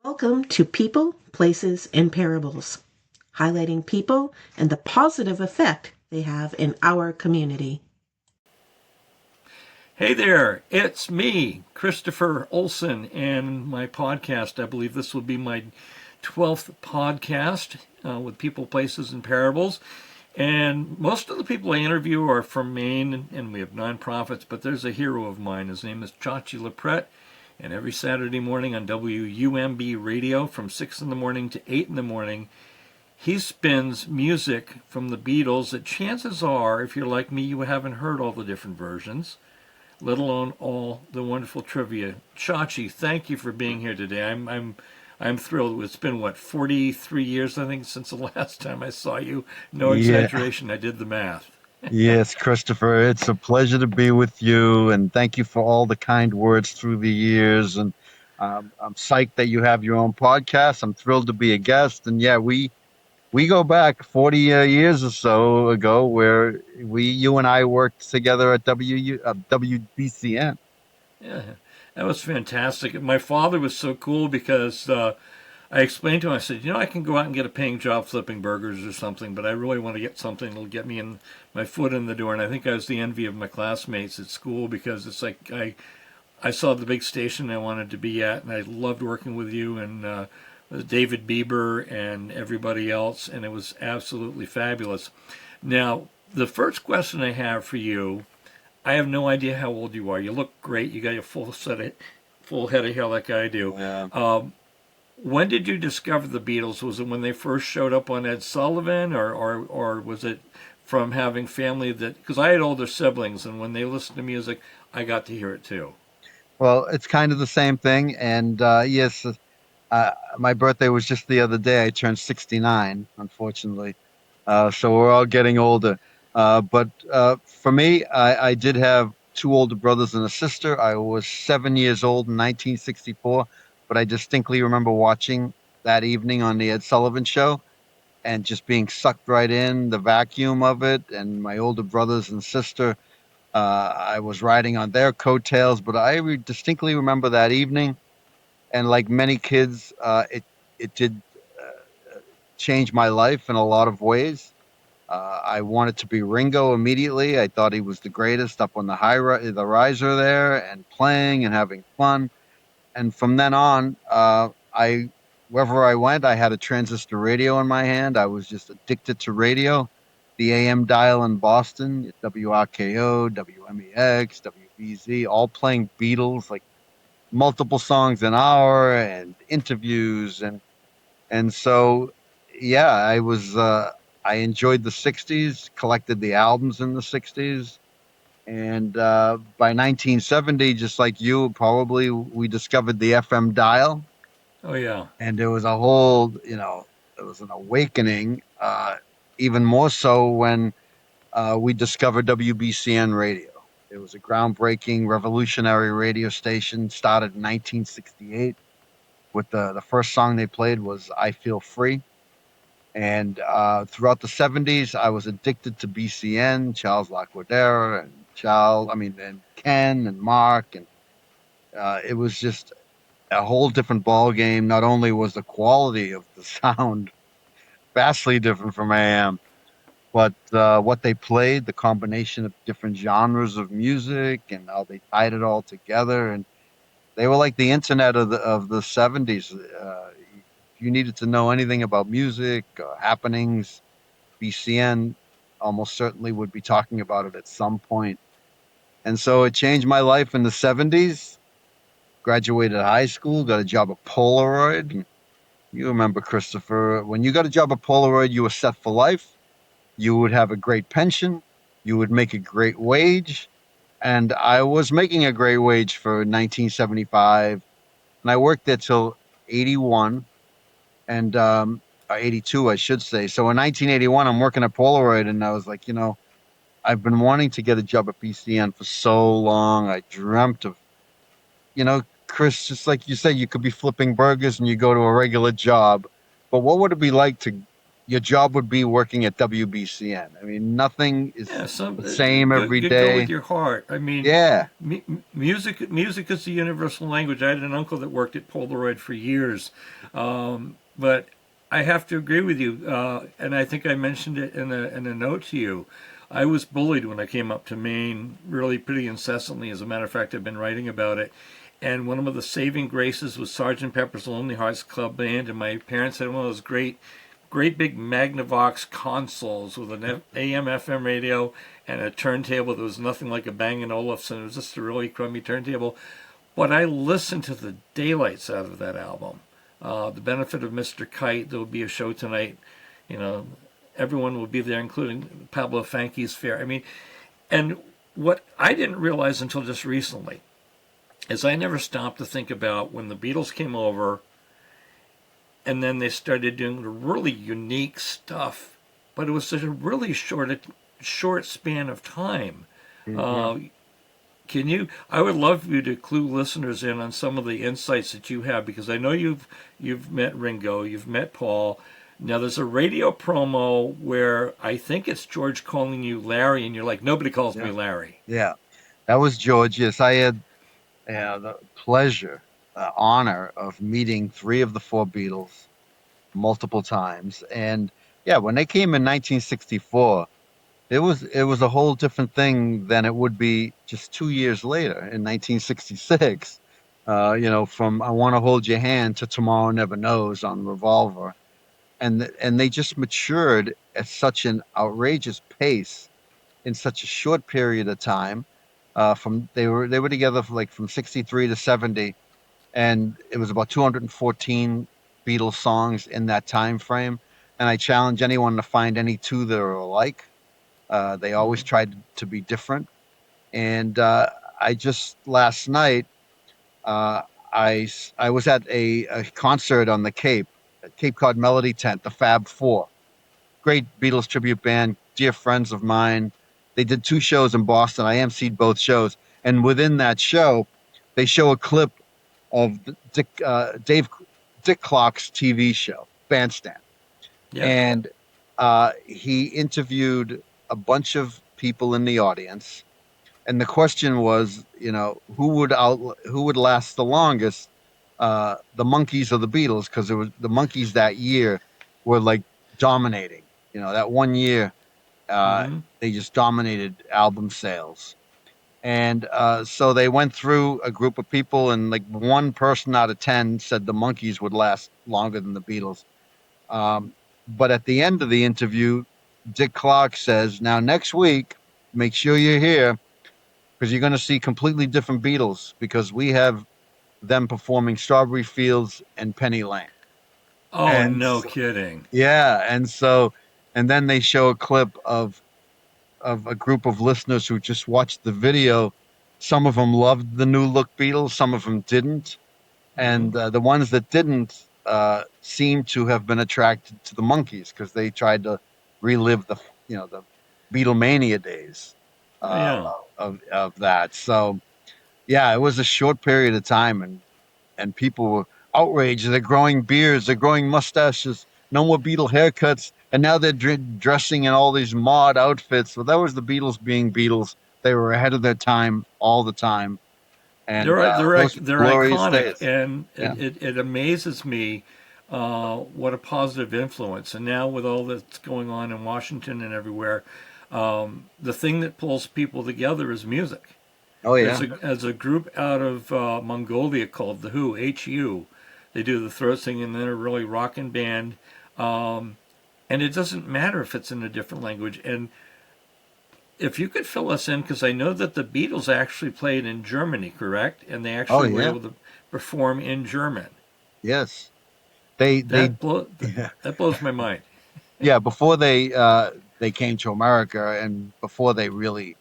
Welcome to People, Places, and Parables, highlighting people and the positive effect they have in our community. Hey there, it's me, Christopher Olson, and my podcast. I believe this will be my 12th podcast with People, Places, and Parables. And most of the people I interview are from Maine, and we have nonprofits, but there's a hero of mine. His name is Chachi Loprete. And every Saturday morning on WUMB radio from 6 in the morning to 8 in the morning, he spins music from the Beatles that chances are, if you're like me, you haven't heard all the different versions, let alone all the wonderful trivia. Chachi, thank you for being here today. I'm thrilled. It's been 43 years, I think, since the last time I saw you. No Yeah, exaggeration, I did the math. yes, Christopher, it's a pleasure to be with you, and thank you for all the kind words through the years. And I'm psyched that you have your own podcast. I'm thrilled to be a guest, and yeah, we go back 40 years or so ago, where you and I worked together at WBCN. Yeah, that was fantastic. My father was so cool because I explained to him, I said, I can go out and get a paying job flipping burgers or something, but I really want to get something that'll get me in my foot in the door. And I think I was the envy of my classmates at school because it's like I saw the big station I wanted to be at, and I loved working with you and David Bieber and everybody else, and it was absolutely fabulous. Now, the first question I have for you, I have no idea how old you are. You look great. You got your full head of hair like I do. Yeah. When did you discover the Beatles? Was it when they first showed up on Ed Sullivan, or was it from having family that? Because I had older siblings, and when they listened to music, I got to hear it too. Well, it's kind of the same thing, and yes, my birthday was just the other day. I turned 69, unfortunately. So we're all getting older. But for me, I did have two older brothers and a sister. I was 7 years old in 1964, but I distinctly remember watching that evening on the Ed Sullivan Show and just being sucked right in the vacuum of it. And my older brothers and sister, I was riding on their coattails, but distinctly remember that evening. And like many kids, it did change my life in a lot of ways. I wanted to be Ringo immediately. I thought he was the greatest up on the riser there and playing and having fun. And from then on, I wherever I went, I had a transistor radio in my hand. I was just addicted to radio. The AM dial in Boston, WRKO, WMEX, WBZ, all playing Beatles, like multiple songs an hour and interviews and so yeah, I enjoyed the 60s, collected the albums in the 60s. And by 1970, just like you, probably we discovered the FM dial. Oh yeah. And there was a whole, it was an awakening, even more so when we discovered WBCN radio. It was a groundbreaking, revolutionary radio station, started in 1968. With the first song they played was I Feel Free. And throughout the 70s, I was addicted to BCN, Charles Laquadera, and Ken and Mark. And it was just a whole different ball game. Not only was the quality of the sound vastly different from AM, but what they played, the combination of different genres of music and how they tied it all together. And they were like the internet of the 70s. If you needed to know anything about music, happenings, BCN almost certainly would be talking about it at some point. And so it changed my life in the 70s. Graduated high school, got a job at Polaroid. You remember, Christopher, when you got a job at Polaroid, you were set for life. You would have a great pension. You would make a great wage. And I was making a great wage for 1975. And I worked there till 81 and 82, I should say. So in 1981, I'm working at Polaroid, and I was like, I've been wanting to get a job at BCN for so long. I dreamt of, Chris, just like you said, you could be flipping burgers and you go to a regular job. But what would it be like to your job would be working at WBCN. I mean, nothing is Yeah, the same every go with day. your heart. I mean, Yeah. music is the universal language. I had an uncle that worked at Polaroid for years, but I have to agree with you, and I think I mentioned it in a note to you. I was bullied when I came up to Maine, really pretty incessantly. As a matter of fact, I've been writing about it. And one of the saving graces was Sergeant Pepper's Lonely Hearts Club Band, and my parents had one of those great big Magnavox consoles with an AM FM radio and a turntable that was nothing like a Bang& Olufsen. It was just a really crummy turntable. But I listened to the daylights out of that album. The Benefit of Mr. Kite, there will be a show tonight. You know, everyone will be there, including Pablo Fanke's Fair. I mean, and what I didn't realize until just recently is I never stopped to think about when the Beatles came over and then they started doing really unique stuff, but it was such a really short span of time. Mm-hmm. Can you? I would love you to clue listeners in on some of the insights that you have, because I know you've met Ringo, you've met Paul. Now there's a radio promo where I think it's George calling you Larry, and you're like, nobody calls me Yeah. Larry. Yeah. That was George. Yes, I had the pleasure, honor of meeting three of the four Beatles multiple times. And yeah, when they came in 1964, it was a whole different thing than it would be just 2 years later in 1966. From "I Want to Hold Your Hand" to "Tomorrow Never Knows" on Revolver, and they just matured at such an outrageous pace in such a short period of time. From they were together for like from 63 to 70, and it was about 214 Beatles songs in that time frame. And I challenge anyone to find any two that are alike. They always Mm-hmm. tried to be different. And I just last night, uh, I was at a concert on the Cape, at Cape Cod Melody Tent, the Fab Four, great Beatles tribute band, dear friends of mine. They did two shows in Boston. I emceed both shows, and within that show, they show a clip of Dick Clark's TV show, Bandstand, Yeah. and he interviewed a bunch of people in the audience, and the question was, who would last the longest, the Monkees or the Beatles? Because it was the Monkees that year were like dominating. That one year, Mm-hmm. they just dominated album sales. And so they went through a group of people, and like one person out of 10 said the Monkees would last longer than the Beatles. Um, but at the end of the interview, Dick Clark says, "Now, next week, make sure you're here because you're going to see completely different Beatles because we have them performing Strawberry Fields and Penny Lane." Oh, And no so, kidding. yeah, and then they show a clip of a group of listeners who just watched the video. Some of them loved the new look Beatles, some of them didn't, Mm-hmm. and the ones that didn't seem to have been attracted to the Monkees because they tried to relive the Beatlemania days Oh, yeah. of that. So yeah, it was a short period of time, and people were outraged. They're growing beards, they're growing mustaches, no more Beatle haircuts, and now they're dressing in all these mod outfits. Well, that was the Beatles being Beatles. They were ahead of their time all the time, and those were They're glorious iconic, days. and Yeah. it amazes me what a positive influence. And now with all that's going on in Washington and everywhere, the thing that pulls people together is music. Oh There's yeah. a group out of Mongolia called the Who, HU. They do the throat singing, and they're a really rocking band. Um, and it doesn't matter if it's in a different language. And if you could fill us in, because I know that the Beatles actually played in Germany, correct? And they Oh actually were yeah. able to perform in German. Yes. They That blow, yeah. that blows my mind. Yeah, before they came to America and before they really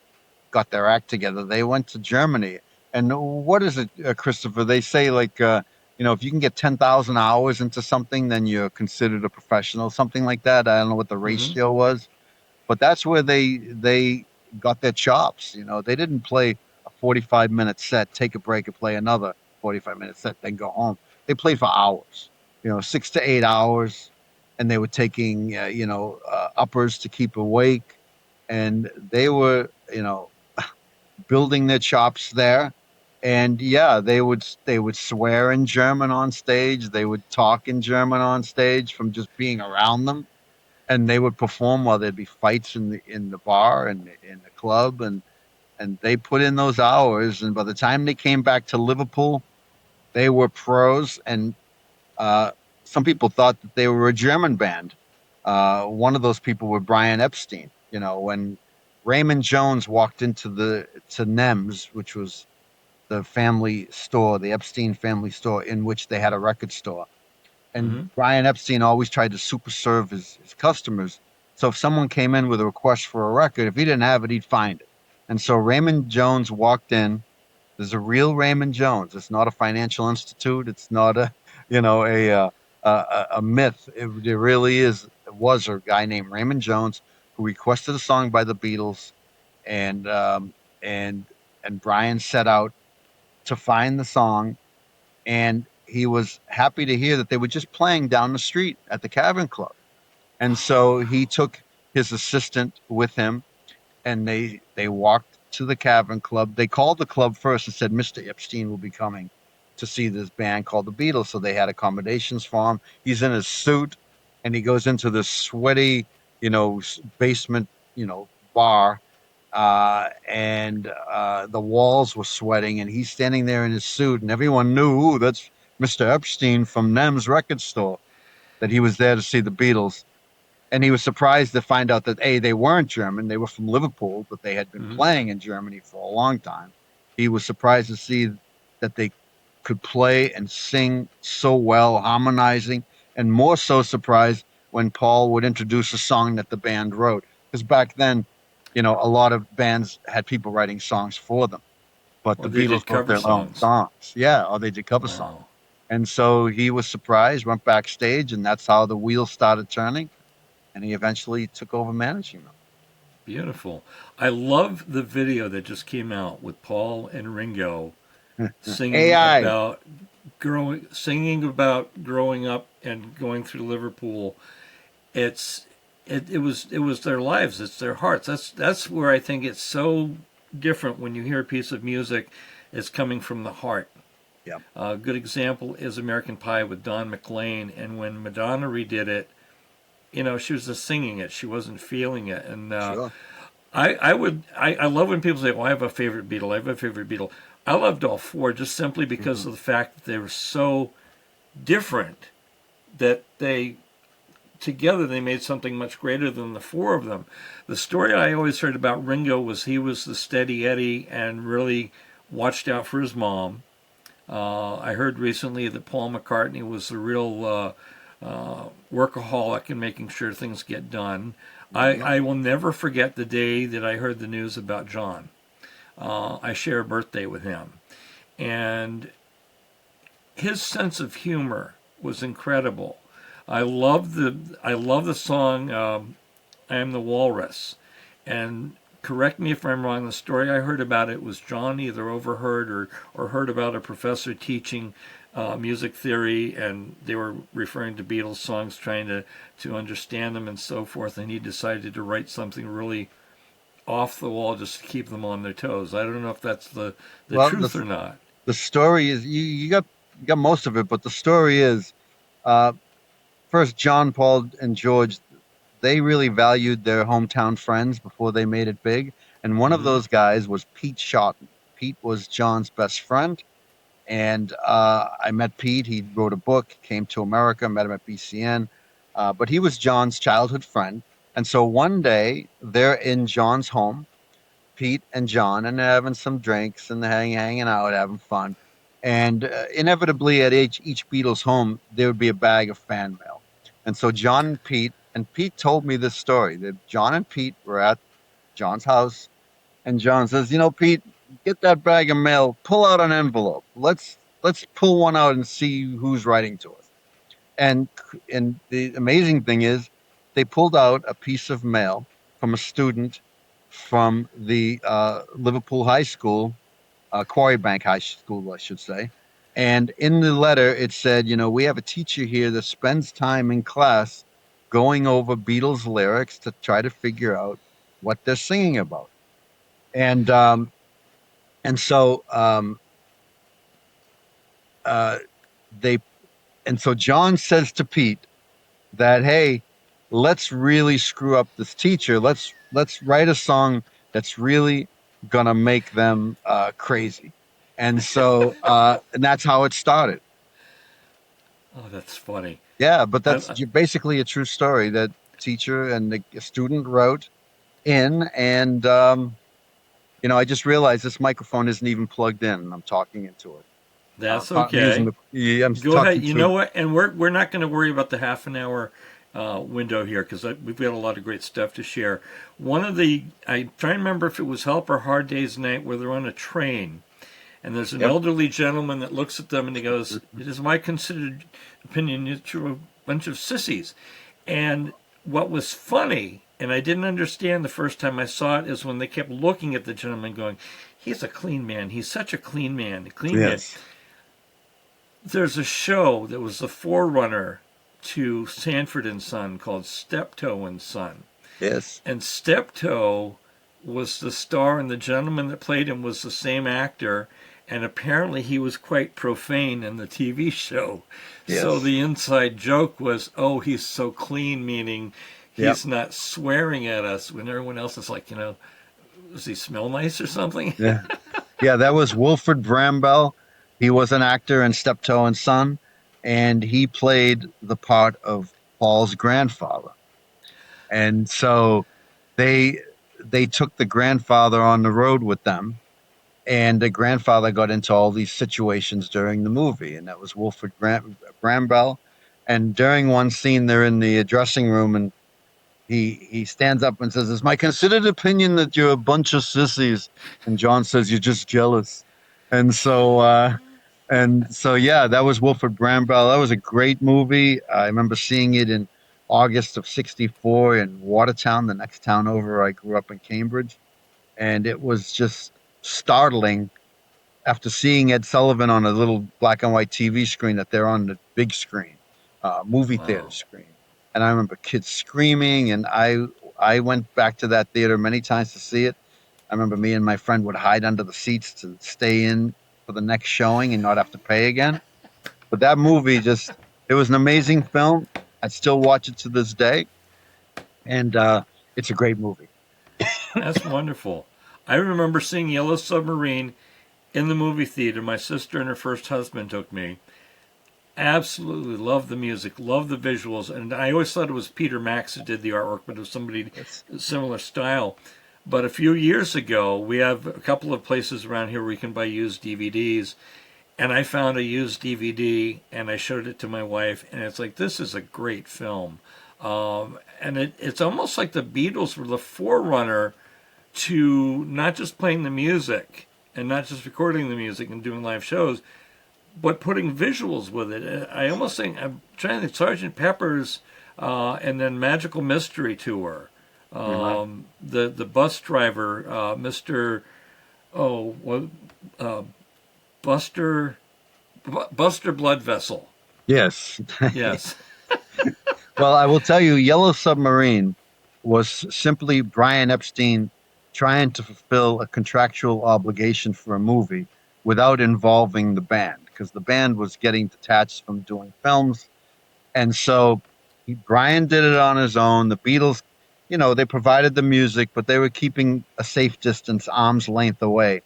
got their act together, they went to Germany. And what is it, Christopher? They say like if you can get 10,000 hours into something, then you're considered a professional, something like that. I don't know what the Hmm. ratio was, but that's where they got their chops. They didn't play a 45-minute set, take a break, and play another 45-minute set, then go home. They played for hours. 6 to 8 hours. and they were taking uppers to keep awake, and they were building their chops there. And yeah, they would swear in German on stage. They would talk in German on stage from just being around them, and they would perform while there'd be fights in the bar and in the club, and they put in those hours. And by the time they came back to Liverpool, they were pros. And uh, some people thought that they were a German band. One of those people was Brian Epstein. When Raymond Jones walked into to Nems, which was the family store, the Epstein family store, in which they had a record store. And Mm-hmm. Brian Epstein always tried to super serve his customers. So if someone came in with a request for a record, if he didn't have it, he'd find it. And so Raymond Jones walked in. There's a real Raymond Jones. It's not a financial institute. It's not a myth. It really is. It was a guy named Raymond Jones who requested a song by the Beatles, and and Brian set out to find the song, and he was happy to hear that they were just playing down the street at the Cavern Club. And so he took his assistant with him, and they walked to the Cavern Club. They called the club first and said Mr. Epstein will be coming to see this band called the Beatles. So they had accommodations for him. He's in his suit, and he goes into this sweaty, basement, bar, and the walls were sweating, and he's standing there in his suit, and everyone knew, "Ooh, that's Mr. Epstein from Nem's record store," that he was there to see the Beatles. And he was surprised to find out that they weren't German; they were from Liverpool, but they had been Mm-hmm. playing in Germany for a long time. He was surprised to see that they could play and sing so well, harmonizing, and more so surprised when Paul would introduce a song that the band wrote. Because back then, a lot of bands had people writing songs for them, but Or the they Beatles did wrote cover their own songs. songs. Yeah, or they did cover songs. Wow. And so he was surprised, went backstage, and that's how the wheels started turning. And he eventually took over managing them. Beautiful. I love the video that just came out with Paul and Ringo singing AI. about growing up and going through Liverpool. It was their lives. It's their hearts. That's where I think it's so different when you hear a piece of music. It's coming from the heart. Yeah, A good example is American Pie with Don McLean, and when Madonna redid it, she was just singing it. She wasn't feeling it, and sure. I love when people say, "Well, I have a favorite Beatle. I have a favorite Beatle." I loved all four just simply because Hmm. of the fact that they were so different that they together they made something much greater than the four of them. The story I always heard about Ringo was he was the steady Eddie and really watched out for his mom. I heard recently that Paul McCartney was the real workaholic in making sure things get done. Yeah. I will never forget the day that I heard the news about John. I share a birthday with him, and his sense of humor was incredible. I love the song "I Am the Walrus," and correct me if I'm wrong. The story I heard about it was John either overheard or heard about a professor teaching music theory, and they were referring to Beatles songs, trying to understand them and so forth, and he decided to write something really off the wall just to keep them on their toes. I don't know if that's the Well, truth or not. the story is you got most of it, but the story is uh, first John, Paul, and George. They really valued their hometown friends before they made it big, and one of Hmm. those guys was Pete Shotton. Pete was John's best friend, and I met Pete. He wrote a book, came to America, met him at BCN, but he was John's childhood friend. And so one day they're in John's home, Pete and John, and they're having some drinks and they're hanging out, having fun. And inevitably, at each Beatles home, there would be a bag of fan mail. And so John and Pete told me this story that John and Pete were at John's house, and John says, Pete, get that bag of mail, pull out an envelope. Let's pull one out and see who's writing to us. And and the amazing thing is, they pulled out a piece of mail from a student from the Liverpool High School, Quarry Bank High School, I should say. And in the letter, it said, we have a teacher here that spends time in class going over Beatles lyrics to try to figure out what they're singing about. And and so uh, they and so John says to Pete that, hey, let's really screw up this teacher. Let's write a song that's really gonna make them crazy. And so and that's how it started. Oh, that's funny. Yeah, but I, that's basically a true story that teacher and the student wrote in, and I just realized this microphone isn't even plugged in, and I'm talking into it. that's I'm using okay. the yeah, I'm Go ahead. talking You through. know what? And we're not going to worry about the half an hour window here because we've got a lot of great stuff to share. One of the I try to remember if it was Help or Hard Day's Night where they're on a train and there's an Yep. elderly gentleman that looks at them and he goes, "It is my considered opinion that you're a bunch of sissies." And what was funny, and I didn't understand the first time I saw it, is when they kept looking at the gentleman going, "He's a clean man. He's such a clean man. A clean man." Yes. There's a show that was the forerunner to Sanford and Son called Steptoe and Son. Yes. And Steptoe was the star, and the gentleman that played him was the same actor. And apparently, he was quite profane in the TV show. So Yes. the inside joke was, "Oh, he's so clean," meaning Yep. he's not swearing at us when everyone else is like, does he smell nice or something? Yeah. Yeah. That was Wilfred Brambell. He was an actor in Steptoe and Son, and he played the part of Paul's grandfather. And so they they took the grandfather on the road with them, and the grandfather got into all these situations during the movie, and that was Brambell. And during one scene, they're in the dressing room, and he stands up and says, "It's my considered opinion that you're a bunch of sissies." And John says, "You're just jealous." And so yeah, that was Wilfred Brambell. That was a great movie. I remember seeing it in August of '64 in Watertown, the next town over. I grew up in Cambridge, and it was just startling after seeing Ed Sullivan on a little black and white TV screen that they're on the big screen, movie theater Wow. screen. And I remember kids screaming, and I went back to that theater many times to see it. I remember me and my friend would hide under the seats to stay in for the next showing and not have to pay again. But that movie it was an amazing film. I still watch it to this day, and it's a great movie. That's wonderful. I remember seeing Yellow Submarine in the movie theater. My sister and her first husband took me. Absolutely loved the music, loved the visuals, and I always thought it was Peter Max who did the artwork, but it was somebody Yes. similar style. But a few years ago, we have a couple of places around here where you can buy used DVDs, and I found a used DVD and I showed it to my wife, and it's like, this is a great film. And it's almost like the Beatles were the forerunner to not just playing the music and not just recording the music and doing live shows, but putting visuals with it. I almost think I'm trying to think Sergeant Pepper's and then Magical Mystery Tour. Uh-huh. The bus driver, Mr. Oh, what, Buster Buster Blood Vessel. Yes. Yes. Well, I will tell you, Yellow Submarine was simply Brian Epstein trying to fulfill a contractual obligation for a movie without involving the band because the band was getting detached from doing films. And so Brian did it on his own. The Beatles, they provided the music, but they were keeping a safe distance, arm's length away.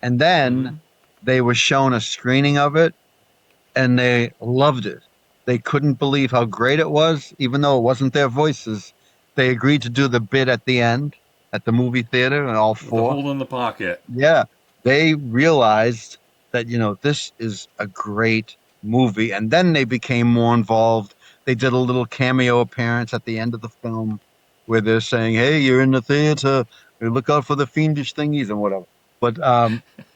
And then Hmm. they were shown a screening of it and they loved it. They couldn't believe how great it was, even though it wasn't their voices. They agreed to do the bit at the end at the movie theater, and all With the four. hole in the pocket. Yeah, they realized that, this is a great movie. And then they became more involved. They did a little cameo appearance at the end of the film where they're saying, "Hey, you're in the theater. Look out for the fiendish thingies and whatever." But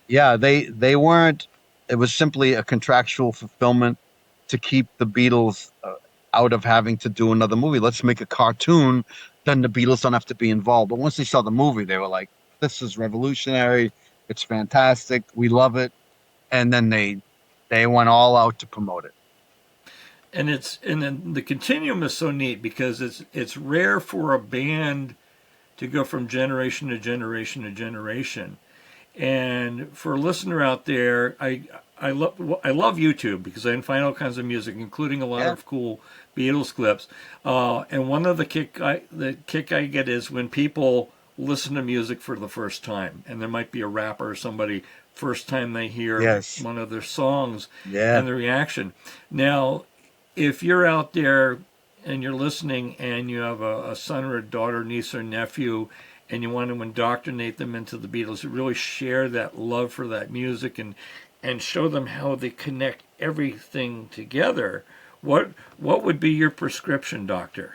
yeah, they weren't. It was simply a contractual fulfillment to keep the Beatles out of having to do another movie. Let's make a cartoon, then the Beatles don't have to be involved. But once they saw the movie, they were like, "This is revolutionary. It's fantastic. We love it." And then they went all out to promote it. and then the continuum is so neat because it's rare for a band to go from generation to generation to generation. And for a listener out there, I love YouTube because I can find all kinds of music, including a lot Yeah. of cool Beatles clips. And one of the kick I get is when people listen to music for the first time, and there might be a rapper or somebody first time they hear Yes. one of their songs, Yeah. and the reaction. Now, if you're out there and you're listening and you have a son or a daughter, niece or nephew, and you want to indoctrinate them into the Beatles, you really share that love for that music and show them how they connect everything together. What would be your prescription, doctor?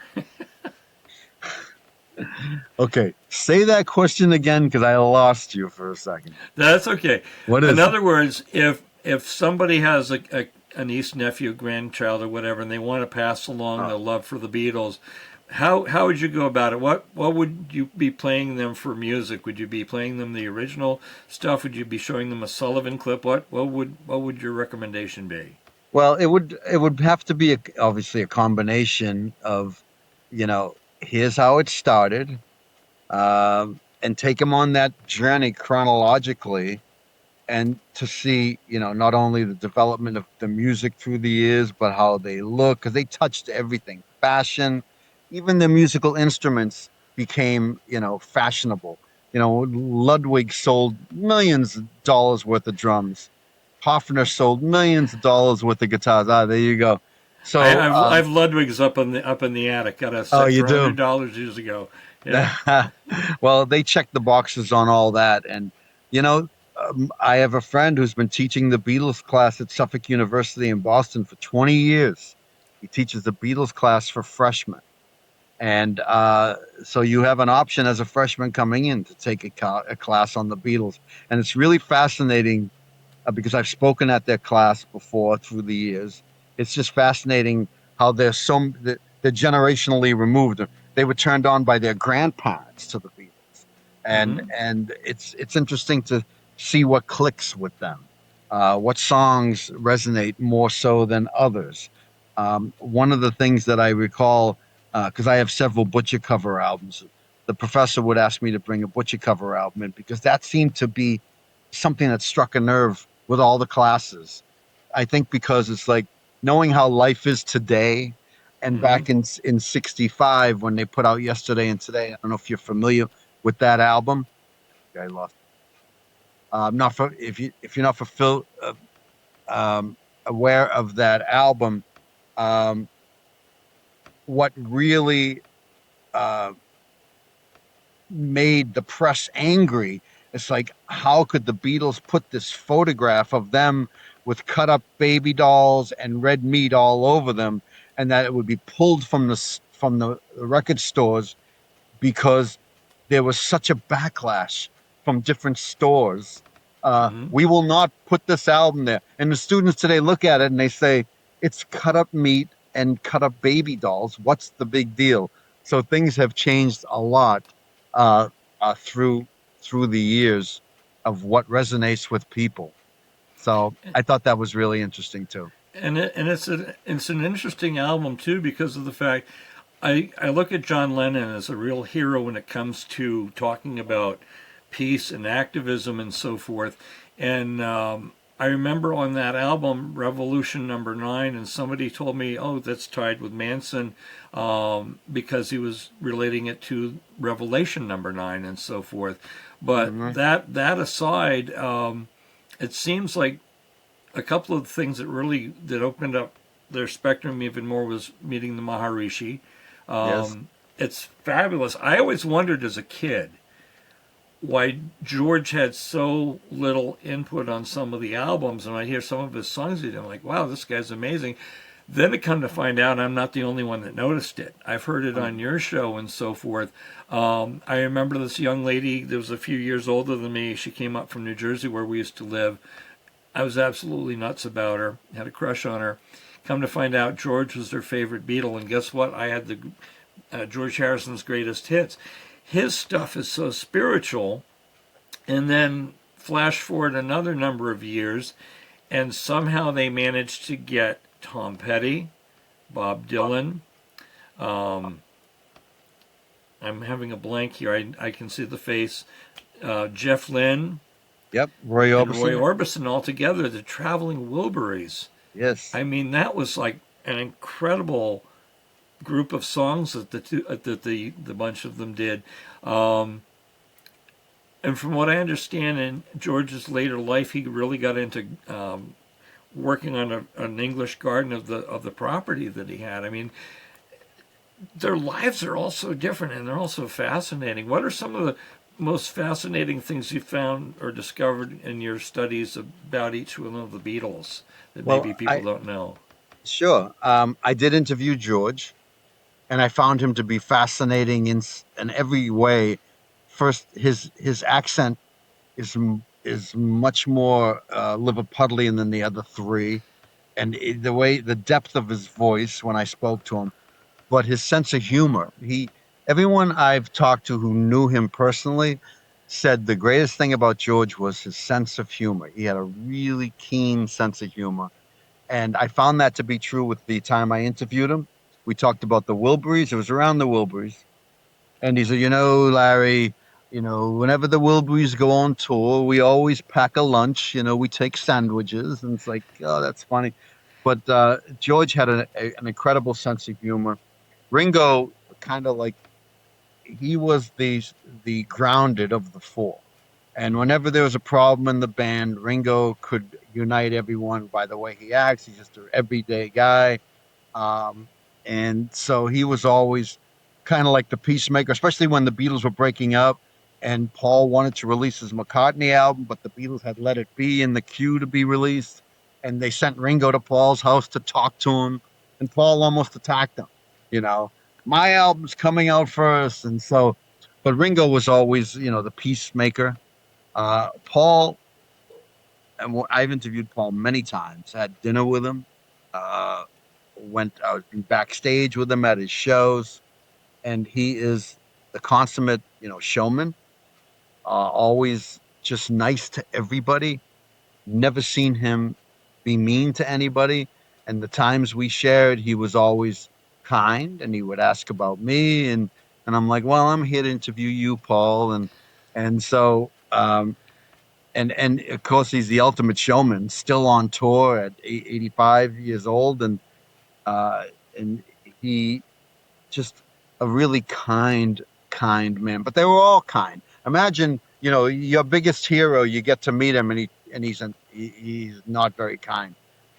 Okay. Say that question again because I lost you for a second. That's okay. What In is it? other words, if somebody has a niece, nephew, grandchild, or whatever, and they want to pass along Oh. the love for the Beatles, how would you go about it? What would you be playing them for music? Would you be playing them the original stuff? Would you be showing them a Sullivan clip? What would your recommendation be? Well, it would have to be obviously a combination of, here's how it started, and take them on that journey chronologically, and to see, not only the development of the music through the years, but how they look, because they touched everything, fashion, even the musical instruments became, fashionable. Ludwig sold millions of dollars worth of drums. Hofner sold millions of dollars worth of guitars. Ah, there you go. So, I've Ludwig's up in the attic. Got a oh, set you for do. $100 years ago. Yeah. Well, they check the boxes on all that. And, you know, I have a friend who's been teaching the Beatles class at Suffolk University in Boston for 20 years. He teaches the Beatles class for freshmen. And so you have an option as a freshman coming in to take a class on the Beatles. And it's really fascinating because I've spoken at their class before through the years. It's just fascinating how they're generationally removed. They were turned on by their grandparents to the Beatles, and Hmm. and it's interesting to see what clicks with them, what songs resonate more so than others. One of the things that I recall, because I have several Butcher cover albums, the professor would ask me to bring a Butcher cover album in because that seemed to be something that struck a nerve with all the classes. I think because it's like knowing how life is today and Hmm. back in 65 when they put out Yesterday and Today. I don't know if you're familiar with that album. I lost. Not for if you're not um, aware of that album, um, what really uh, made the press angry. It's like, how could the Beatles put this photograph of them with cut up baby dolls and red meat all over them, and that it would be pulled from the record stores because there was such a backlash from different stores. Hmm. We will not put this album there. And the students today look at it and they say, it's cut up meat and cut up baby dolls. What's the big deal? So things have changed a lot uh, through the years of what resonates with people. So I thought that was really interesting too. And it's an interesting album too because of the fact I look at John Lennon as a real hero when it comes to talking about peace and activism and so forth. And I remember on that album, Revolution Number 9, and somebody told me, oh, that's tied with Manson because he was relating it to Revelation Number 9 and so forth. But Hmm. that aside, it seems like a couple of things that opened up their spectrum even more was meeting the Maharishi. Yes. It's fabulous. I always wondered as a kid why George had so little input on some of the albums, and I hear some of his songs, and I'm like, wow, this guy's amazing. Then to come to find out, I'm not the only one that noticed it. I've heard it on your show and so forth. I remember this young lady that was a few years older than me. She came up from New Jersey where we used to live. I was absolutely nuts about her, had a crush on her. Come to find out, George was her favorite Beatle, and guess what? I had the George Harrison's greatest hits. His stuff is so spiritual, and then flash forward another number of years, and somehow they managed to get Tom Petty, Bob Dylan. Um, I'm having a blank here. I can see the face. Jeff Lynne Yep, Roy and Roy Orbison. Orbison all together, the Traveling Wilburys. Yes. I mean, that was like an incredible group of songs that the bunch of them did. Um, and from what I understand, in George's later life, he really got into working on an English garden of the property that he had. I mean, their lives are all so different and they're all so fascinating. What are some of the most fascinating things you found or discovered in your studies about each one of the Beatles that maybe Well, people don't know? sure. I did interview George, and I found him to be fascinating in every way. First, his accent is much more Liverpudlian than the other three, and the depth of his voice when I spoke to him, but his sense of humor. Everyone I've talked to who knew him personally said the greatest thing about George was his sense of humor. He had a really keen sense of humor, and I found that to be true with the time I interviewed him. We talked about the Wilburys. It was around the Wilburys. And he said, Larry, whenever the Wilburys go on tour, we always pack a lunch. We take sandwiches. And it's like, oh, that's funny. But George had an incredible sense of humor. Ringo, kind of like, he was the grounded of the four. And whenever there was a problem in the band, Ringo could unite everyone by the way he acts. He's just an everyday guy. Um, and so he was always kind of like the peacemaker, especially when the Beatles were breaking up and Paul wanted to release his McCartney album, but the Beatles had Let It Be in the queue to be released. And they sent Ringo to Paul's house to talk to him. And Paul almost attacked him, you know, my album's coming out first. And so, but Ringo was always, the peacemaker. Paul, and I've interviewed Paul many times, had dinner with him. Uh, I was backstage with him at his shows, and he is the consummate, showman. Always just nice to everybody. Never seen him be mean to anybody. And the times we shared, he was always kind, and he would ask about me, and I'm like, well, I'm here to interview you, Paul, and so and of course he's the ultimate showman, still on tour at 85 years old, uh, and he just a really kind man. But they were all kind. Imagine, your biggest hero. You get to meet him, and he's not very kind.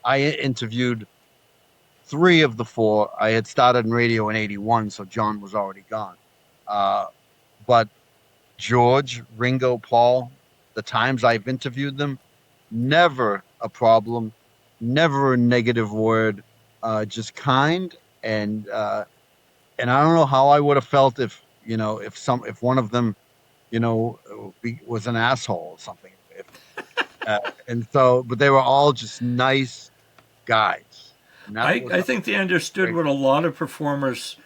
I interviewed three of the four. I had started in radio in '81, so John was already gone. Uh, but George, Ringo, Paul, the times I've interviewed them, never a problem, never a negative word, just kind and I don't know how I would have felt if one of them, was an asshole or something. And so, but they were all just nice guys, and that was I think they understood great. what a lot of performers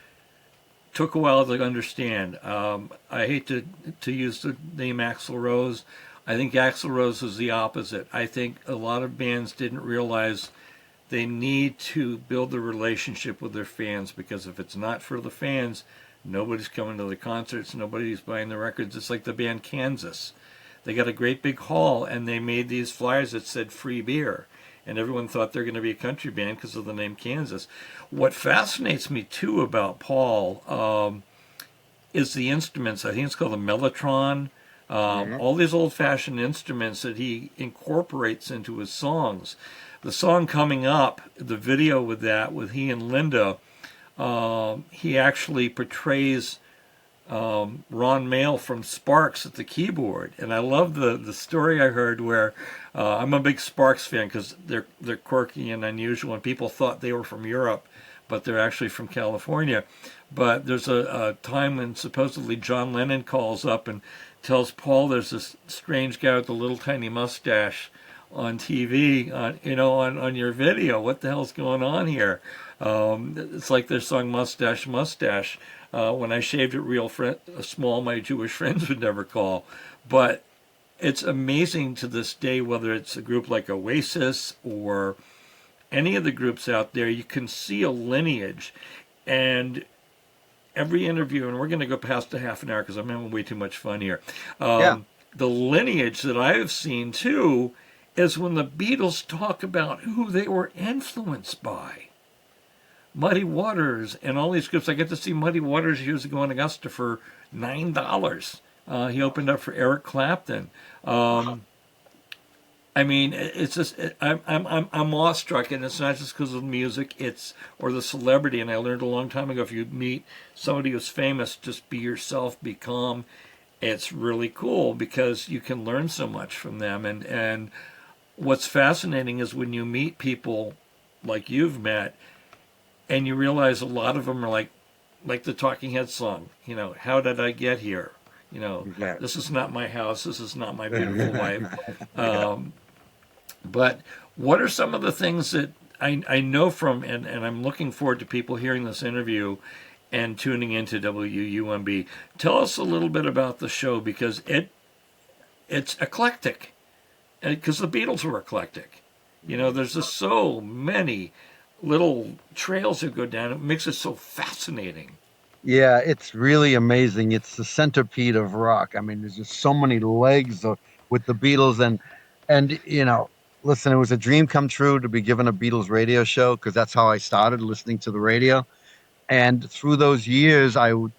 took a while to understand. I hate to use the name Axl Rose. I think Axl Rose was the opposite. I think a lot of bands didn't realize they need to build a relationship with their fans, because if it's not for the fans, nobody's coming to the concerts, nobody's buying the records. It's like the band Kansas. They got a great big hall and they made these flyers that said free beer. And everyone thought they're going to be a country band because of the name Kansas. What fascinates me too about Paul is the instruments. I think it's called a mellotron. Mhm. All these old-fashioned instruments that he incorporates into his songs. The song coming up, the video with that, with he and Linda, he actually portrays Ron Mail from Sparks at the keyboard, and I love the story I heard where I'm a big Sparks fan because they're quirky and unusual, and people thought they were from Europe, but they're actually from California. But there's a time when supposedly John Lennon calls up and tells Paul there's this strange guy with a little tiny mustache on TV, on your video. What the hell's going on here? It's like their song Mustache, Mustache. When I shaved it real small, my Jewish friends would never call. But it's amazing to this day, whether it's a group like Oasis or any of the groups out there, you can see a lineage. And every interview, and we're going to go past a half an hour because I'm having way too much fun here. Yeah. The lineage that I have seen too is when the Beatles talk about who they were influenced by. Muddy Waters and all these groups. I get to see Muddy Waters years ago in Augusta for $9. He opened up for Eric Clapton. I mean, it's just I'm awestruck, and it's not just because of music, it's or the celebrity. And I learned a long time ago, if you meet somebody who's famous, just be yourself, be calm. It's really cool because you can learn so much from them. And what's fascinating is when you meet people like you've met, and you realize a lot of them are like the Talking Heads song. You know, how did I get here? You know, this is not my house. This is not my beautiful wife. But what are some of the things that I know from, and I'm looking forward to people hearing this interview and tuning into WUMB. Tell us a little bit about the show because it's eclectic. Because the Beatles were eclectic. You know, there's just so many little trails that go down. It makes it so fascinating. Yeah, it's really amazing. It's the centipede of rock. I mean, there's just so many legs with the Beatles, and listen, it was a dream come true to be given a Beatles radio show because that's how I started listening to the radio. And through those years, I would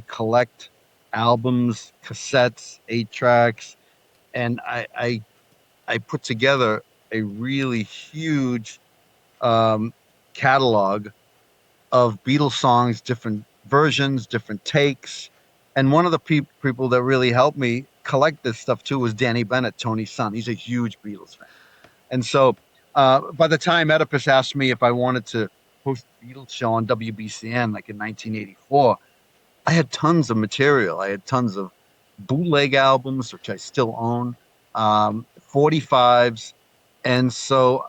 collect albums, cassettes, 8 tracks, and I put together a really huge catalog of Beatles songs, different versions, different takes. And one of the people that really helped me collect this stuff too was Danny Bennett, Tony's son. He's a huge Beatles fan. And so by the time Oedipus asked me if I wanted to host a Beatles show on WBCN, like in 1984, I had tons of material. I had tons of bootleg albums, which I still own, 45s. And so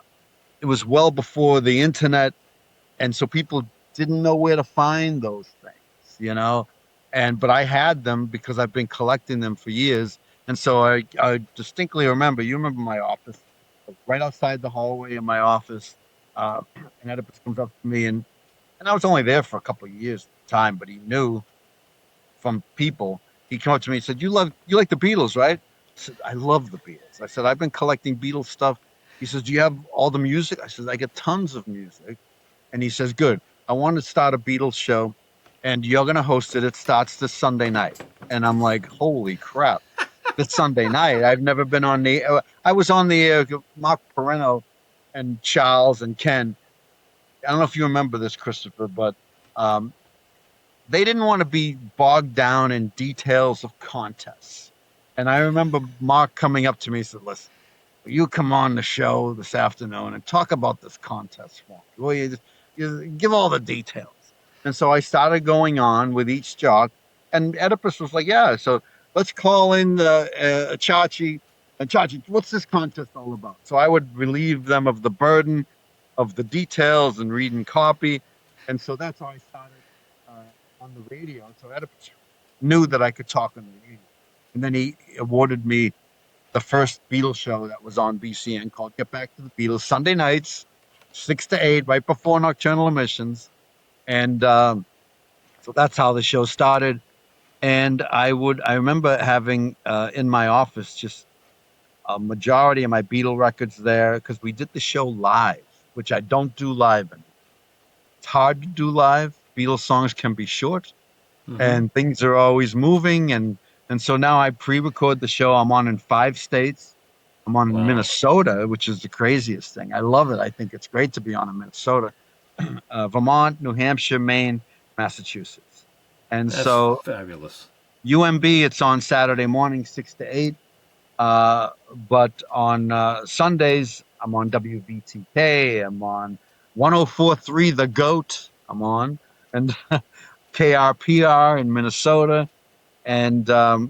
it was well before the internet, and so people didn't know where to find those things. But I had them because I've been collecting them for years. And so I distinctly remember. You remember my office, like right outside the hallway in my office. And Oedipus comes up to me, and I was only there for a couple of years at the time, but he knew from people. He came up to me and said, you like the Beatles, right?" I said, "I love the Beatles." I said, "I've been collecting Beatles stuff." He says, "Do you have all the music?" I said, "I get tons of music." And he says, "Good. I want to start a Beatles show, and you're going to host it. It starts this Sunday night." And I'm like, "Holy crap. This Sunday night. I've never been on the I was on the air with Mark Perrino and Charles and Ken. I don't know if you remember this, Christopher, but they didn't want to be bogged down in details of contests. And I remember Mark coming up to me and said, "Listen, will you come on the show this afternoon and talk about this contest for me? Will you give all the details?" And so I started going on with each jock, and Oedipus was like, "Yeah, so let's call in Chachi. And Chachi, what's this contest all about?" So I would relieve them of the burden of the details and reading copy. And so that's how I started on the radio. And so Oedipus knew that I could talk on the radio. And then he awarded me the first Beatles show that was on BCN called Get Back to the Beatles, Sunday nights, 6 to 8, right before nocturnal emissions. And so that's how the show started. And I remember having in my office just a majority of my Beatle records there because we did the show live, which I don't do live anymore. It's hard to do live. Beatles songs can be short and things are always moving. And so now I pre-record the show. I'm on in 5 states. I'm on in Wow. Minnesota, which is the craziest thing. I love it. I think it's great to be on in Minnesota, Vermont, New Hampshire, Maine, Massachusetts. And That's so fabulous. UMB, it's on Saturday morning, 6 to 8. But on Sundays, I'm on WVTK. I'm on 1043 The Goat. I'm on. And KRPR in Minnesota. And now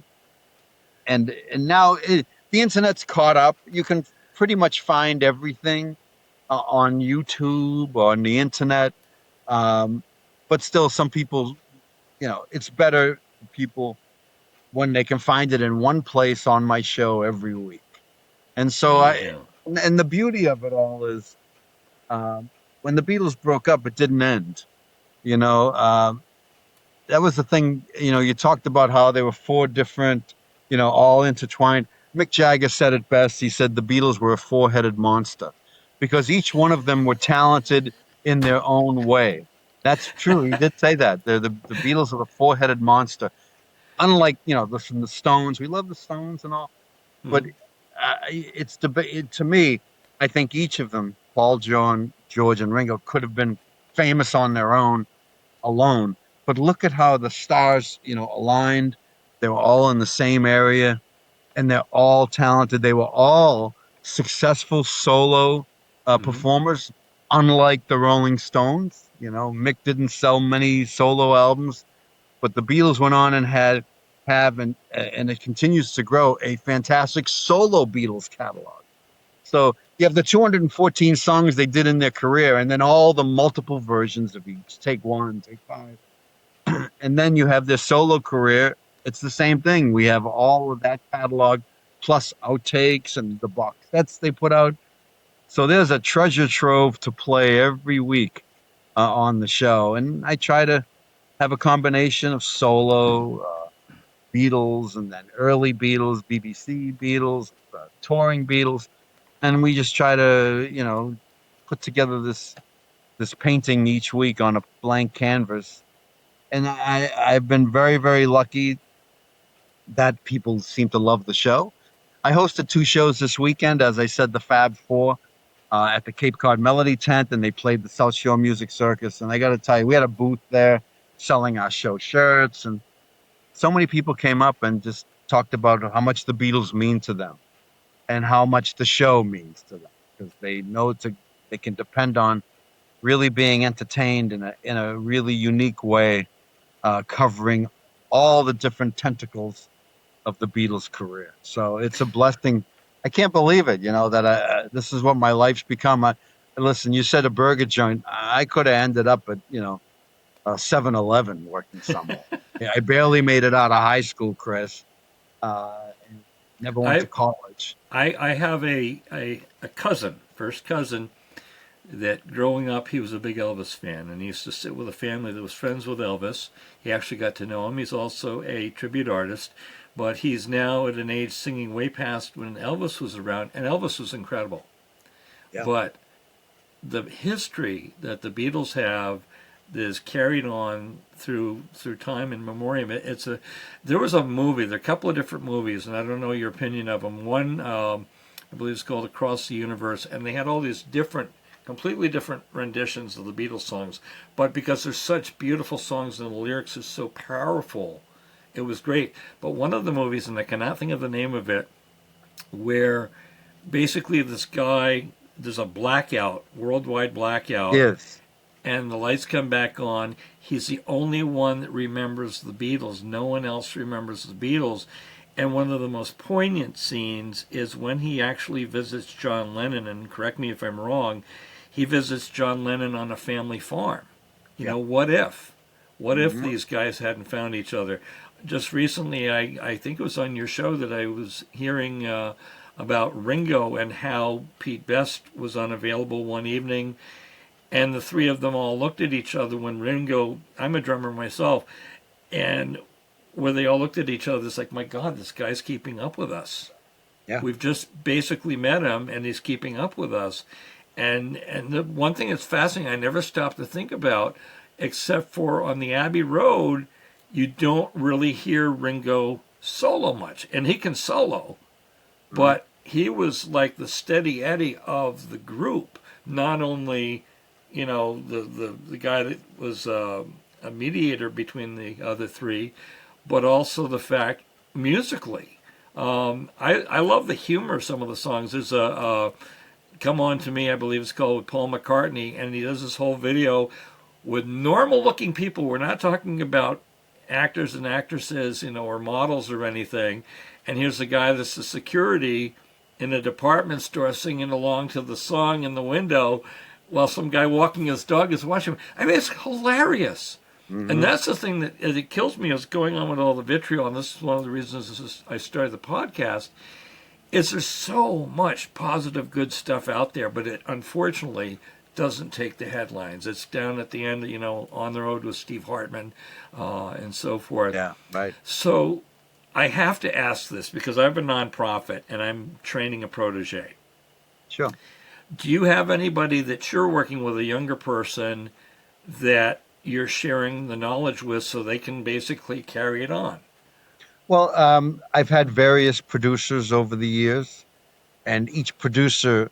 the internet's caught up. You can pretty much find everything on YouTube or on the internet. But still, some people, it's better for people when they can find it in one place on my show every week. And so Yeah. and the beauty of it all is when the Beatles broke up, it didn't end. You know, that was the thing. You know, you talked about how they were four different, all intertwined. Mick Jagger said it best. He said the Beatles were a four-headed monster because each one of them were talented in their own way. That's true. He did say that. The Beatles are a four-headed monster. Unlike, from the Stones, we love the Stones and all, but Mhm. it's to me. I think each of them, Paul, John, George, and Ringo, could have been famous on their own alone. But look at how the stars, aligned. They were all in the same area, and they're all talented. They were all successful solo Mhm. performers, unlike the Rolling Stones. Mick didn't sell many solo albums, but the Beatles went on and have and it continues to grow a fantastic solo Beatles catalog. So you have the 214 songs they did in their career, and then all the multiple versions of each. Take one, take five, and then you have their solo career. It's the same thing. We have all of that catalog plus outtakes and the box sets they put out. So there's a treasure trove to play every week on the show, and I try to have a combination of solo Beatles and then early Beatles, BBC Beatles, touring Beatles, and we just try to put together this painting each week on a blank canvas. And I've been very, very lucky that people seem to love the show. I hosted two shows this weekend, as I said, the Fab Four at the Cape Cod Melody Tent, and they played the South Shore Music Circus. And I got to tell you, we had a booth there selling our show shirts, and so many people came up and just talked about how much the Beatles mean to them and how much the show means to them because they know they can depend on really being entertained in a really unique way, covering all the different tentacles of the Beatles' career. So it's a blessing. I can't believe it, that this is what my life's become. Listen, you said a burger joint. I could have ended up at, 7-Eleven working somewhere. Yeah, I barely made it out of high school, Chris, and never went to I college. I have a cousin, first cousin, that growing up he was a big Elvis fan, and he used to sit with a family that was friends with Elvis. He actually got to know him. He's also a tribute artist, but he's now at an age singing way past when Elvis was around, and Elvis was incredible. Yeah. But the history that the Beatles have is carried on through time and memoriam. There was a movie. There are a couple of different movies, and I don't know your opinion of them. One, I believe it's called Across the Universe, and they had all these completely different renditions of the Beatles songs. But because there's such beautiful songs and the lyrics is so powerful, it was great. But one of the movies, and I cannot think of the name of it, where basically this guy, there's a blackout, worldwide blackout, Yes. and the lights come back on. He's the only one that remembers the Beatles. No one else remembers the Beatles. And one of the most poignant scenes is when he actually visits John Lennon, and correct me if I'm wrong, he visits John Lennon on a family farm. Yeah. What if? What if Hmm. these guys hadn't found each other? Just recently, I think it was on your show that I was hearing about Ringo and how Pete Best was unavailable one evening, and the three of them all looked at each other when Ringo, I'm a drummer myself, and where they all looked at each other, it's like, my God, this guy's keeping up with us. Yeah. We've just basically met him, and he's keeping up with us. And the one thing that's fascinating, I never stopped to think about, except for on the Abbey Road, you don't really hear Ringo solo much, and he can solo, Right. but he was like the steady Eddie of the group. Not only, the guy that was a mediator between the other three, but also the fact musically. I love the humor of some of the songs. There's a "Come On to Me," I believe it's called, with Paul McCartney, and he does this whole video with normal-looking people. We're not talking about actors and actresses, or models or anything. And here's a guy that's the security in a department store singing along to the song in the window while some guy walking his dog is watching him. I mean, it's hilarious. And Hmm. that's the thing that it kills me is going on with all the vitriol. And this is one of the reasons I started the podcast. Is there's so much positive, good stuff out there, but it unfortunately doesn't take the headlines. It's down at the end, On the Road with Steve Hartman, and so forth. Yeah, right. So I have to ask this because I have a nonprofit and I'm training a protege. Sure. Do you have anybody that you're working with, a younger person, that you're sharing the knowledge with so they can basically carry it on? Well, I've had various producers over the years, and each producer,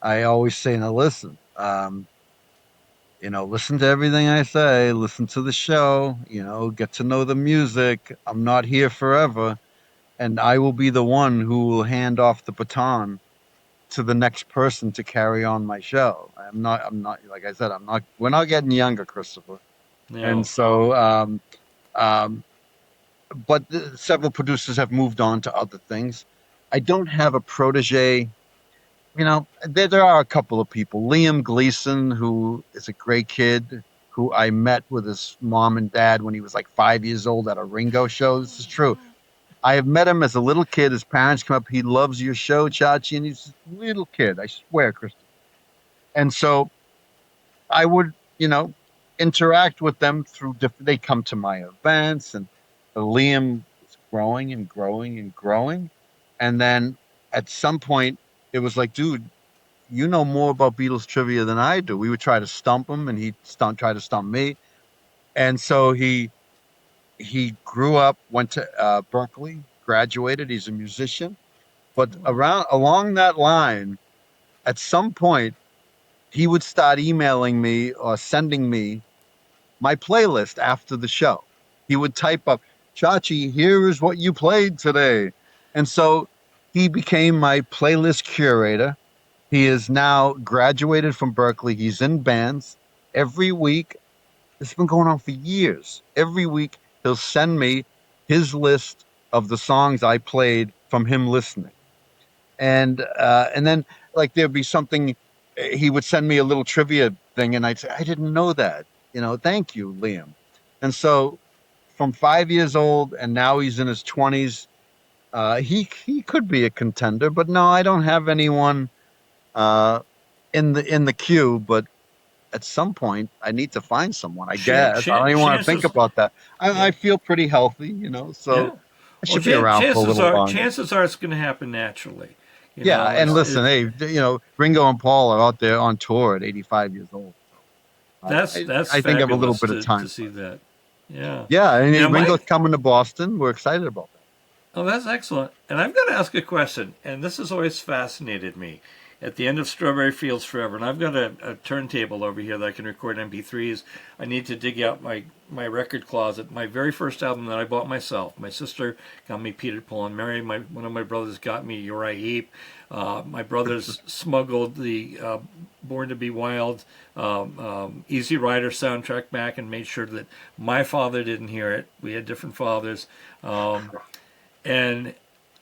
I always say, now listen, listen to everything I say, listen to the show, get to know the music. I'm not here forever, and I will be the one who will hand off the baton to the next person to carry on my show. Like I said, we're not getting younger, Christopher. And No. so, um, but several producers have moved on to other things. I don't have a protege. There are a couple of people. Liam Gleason, who is a great kid, who I met with his mom and dad when he was like 5 years old at a Ringo show. This is true. I have met him as a little kid. His parents come up. He loves your show, Chachi, and he's a little kid. I swear, Christopher. And so I would, interact with them through different. They come to my events, and Liam was growing and growing and growing, and then at some point it was like, dude, you know more about Beatles trivia than I do. We would try to stump him, and he'd try to stump me, and so he grew up, went to Berkeley, graduated. He's a musician, but along that line, at some point, he would start emailing me or sending me my playlist after the show. He would type up, Chachi, here is what you played today. And so he became my playlist curator. He is now graduated from Berkeley. He's in bands. Every week, it's been going on for years. Every week, he'll send me his list of the songs I played from him listening. And then like there'd be something, he would send me a little trivia thing, and I'd say, I didn't know that. Thank you, Liam. And so from 5 years old, and now he's in his 20s, he could be a contender, but no, I don't have anyone in the queue. But at some point, I need to find someone. I guess I don't even want to think about that. I feel pretty healthy, so Yeah. I should be around for a little longer. Chances are it's going to happen naturally. And listen, hey, Ringo and Paul are out there on tour at 85 years old. That's I think I have a little bit of time to see that. Yeah. Yeah, and Ringo's coming to Boston. We're excited about that. Oh, that's excellent. And I've got to ask a question, and this has always fascinated me. At the end of Strawberry Fields Forever, and I've got a turntable over here that I can record MP3s. I need to dig out my record closet. My very first album that I bought myself. My sister got me Peter, Paul, and Mary. One of my brothers got me Uriah Heep. My brothers smuggled the Born to Be Wild Easy Rider soundtrack back and made sure that my father didn't hear it. We had different fathers. And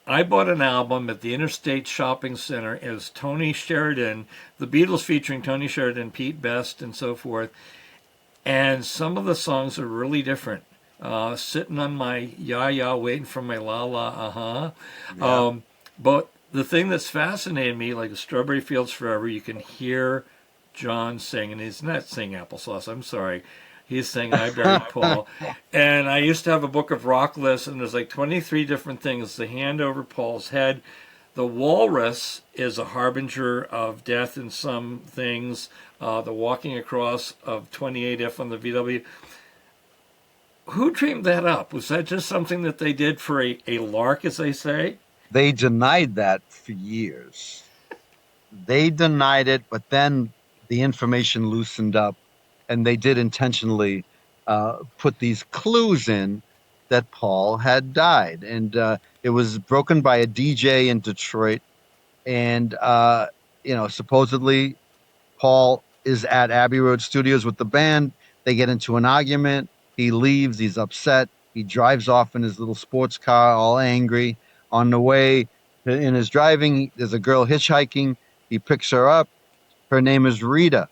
I bought an album at the Interstate Shopping Center. It was Tony Sheridan, the Beatles featuring Tony Sheridan, Pete Best, and so forth. And some of the songs are really different. Sitting on my ya-ya, waiting for my la-la, uh-huh. Yeah. But the thing that's fascinated me, like Strawberry Fields Forever, you can hear John sing, and he's not singing Applesauce, I'm sorry. He's saying I Buried Paul. And I used to have a book of rock lists, and there's like 23 different things. The hand over Paul's head. The walrus is a harbinger of death in some things. The walking across of 28F on the VW. Who dreamed that up? Was that just something that they did for a lark, as they say? They denied that for years. They denied it, but then the information loosened up. And they did intentionally put these clues in that Paul had died. And it was broken by a DJ in Detroit. And, supposedly Paul is at Abbey Road Studios with the band. They get into an argument. He leaves. He's upset. He drives off in his little sports car, all angry. On the way in his driving, there's a girl hitchhiking. He picks her up. Her name is Rita.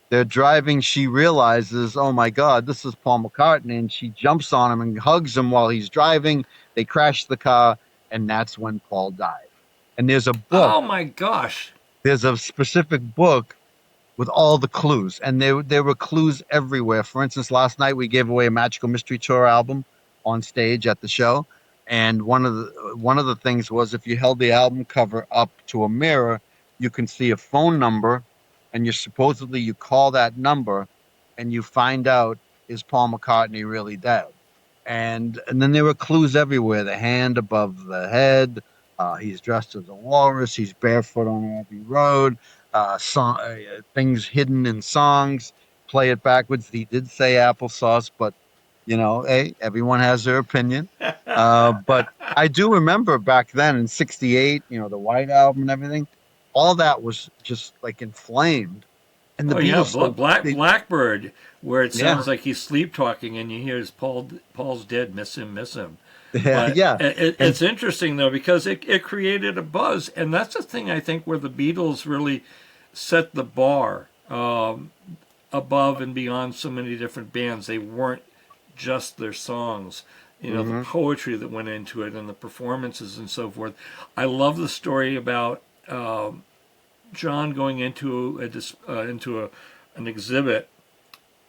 They're driving. She realizes, oh, my God, this is Paul McCartney. And she jumps on him and hugs him while he's driving. They crash the car, and that's when Paul died. And there's a book. Oh, my gosh. There's a specific book with all the clues, and there were clues everywhere. For instance, last night we gave away a Magical Mystery Tour album on stage at the show, and one of the things was if you held the album cover up to a mirror, you can see a phone number, and you call that number, and you find out, is Paul McCartney really dead? And then there were clues everywhere: the hand above the head. He's dressed as a walrus. He's barefoot on Abbey Road. Things hidden in songs. Play it backwards. He did say applesauce, but hey, everyone has their opinion. But I do remember back then in '68, the White Album and everything. All that was just like inflamed, and the Oh yeah, Beatles. So Blackbird, where it yeah, sounds like he's sleep talking, and you hear his Paul's dead, miss him, miss him. yeah, But yeah. And it's interesting though because it created a buzz, and that's the thing I think where the Beatles really set the bar above and beyond so many different bands. They weren't just their songs. The mhm. poetry that went into it and the performances and so forth. I love the story about John going into an exhibit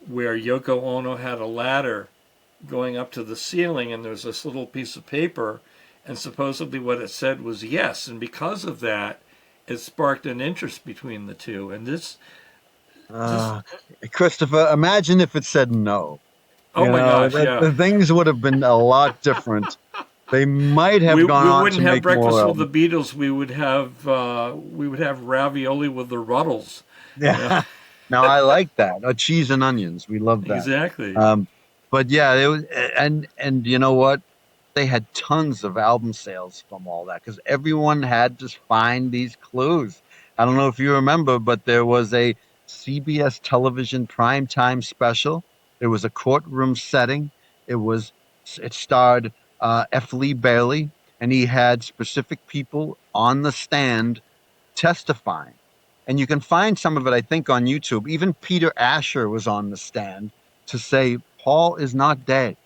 where Yoko Ono had a ladder going up to the ceiling, and there's this little piece of paper, and supposedly what it said was yes, and because of that, it sparked an interest between the two. And this, Uh, Christopher, imagine if it said no. oh my gosh, yeah, The things would have been a lot different. They might have gone we on to wouldn't have make more breakfast with the albums. Beatles. We would have ravioli with the Ruddles. Yeah. Now I like that. Cheese and onions. We love that. Exactly. Um, but yeah, it was, and you know what? They had tons of album sales from all that because everyone had to find these clues. I don't know if you remember, but there was a CBS television primetime special. There was a courtroom setting. It starred F. Lee Bailey, and he had specific people on the stand testifying. And you can find some of it, I think, on YouTube. Even Peter Asher was on the stand to say Paul is not dead,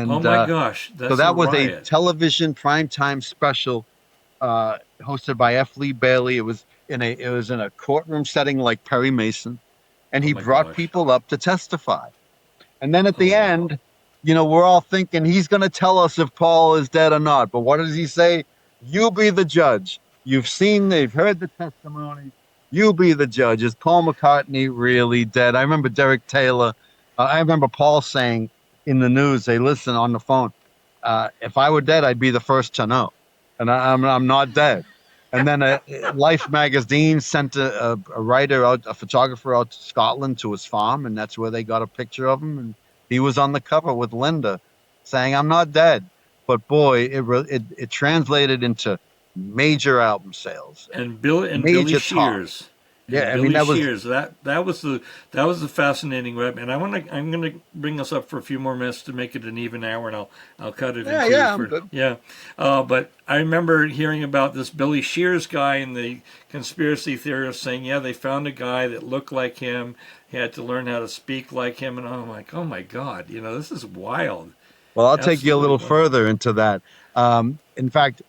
Oh and my gosh, so that's a that was a riot. television primetime special hosted by F. Lee Bailey. It was in a courtroom setting like Perry Mason, and Oh he my brought gosh. people up to testify. And then at Oh the wow. end, we're all thinking he's going to tell us if Paul is dead or not. But what does he say? You be the judge. You've heard the testimony. You be the judge. Is Paul McCartney really dead? I remember Derek Taylor. I remember Paul saying in the news, they listen on the phone. If I were dead, I'd be the first to know. And I'm not dead. And then Life magazine sent a writer out, a photographer out to Scotland to his farm, and that's where they got a picture of him. And he was on the cover with Linda, saying, "I'm not dead." But boy, it translated into major album sales, And Billy major talk. Shears Yeah, and I mean Billy that was Shears that was the fascinating web. And I'm gonna bring us up for a few more minutes to make it an even hour, and I'll cut it in yeah, two yeah. I'm for good. yeah. But I remember hearing about this Billy Shears guy, and the conspiracy theorists saying, yeah, they found a guy that looked like him. He had to learn how to speak like him, and I'm like, oh my god, this is wild, Well, I'll take you a absolutely little wild. further into that. In fact,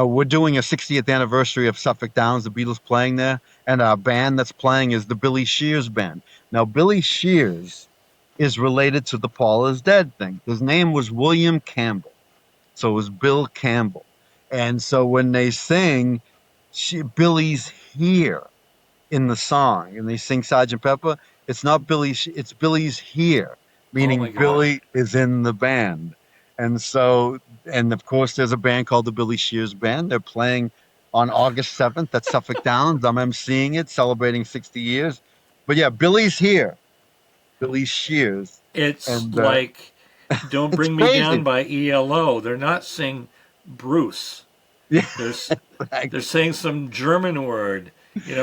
we're doing a 60th anniversary of Suffolk Downs, the Beatles playing there, and our band that's playing is the Billy Shears Band. Now, Billy Shears is related to the Paul is dead thing. His name was William Campbell, so it was Bill Campbell. And so when they sing, Billy's here in the song and they sing Sergeant Pepper, it's not it's Billy's here, Oh meaning my gosh. Billy is in the band. And so, and of course, there's a band called the Billy Shears Band. They're playing on August 7th at Suffolk Downs. I'm emceeing it, celebrating 60 years. But yeah, Billy's here, Billy Shears. It's And like Don't it's Bring Me Down crazy. by ELO. They're not saying Bruce. Yeah, They're they're exactly. saying some German word,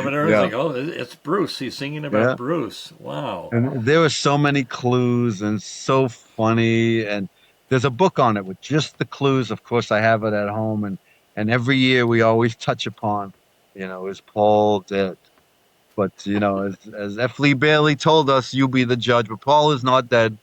but everyone's Yeah, like, "Oh, it's Bruce. He's singing about yeah. Bruce." Wow. And there were so many clues and so funny. And there's a book on it with just the clues. Of course, I have it at home. And every year we always touch upon, is Paul dead? But, as F. Lee Bailey told us, you be the judge. But Paul is not dead.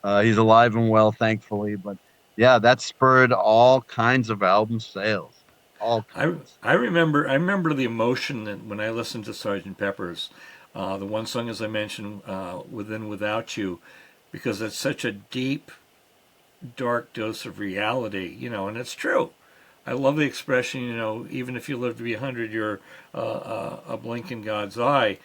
He's alive and well, thankfully. But yeah, that spurred all kinds of album sales. all I kinds. I remember the emotion that when I listened to Sergeant Pepper's, the one song as I mentioned, "Within Without You," because it's such a deep, dark dose of reality, and it's true. I love the expression, even if you live to be 100, you're a blink in God's eye,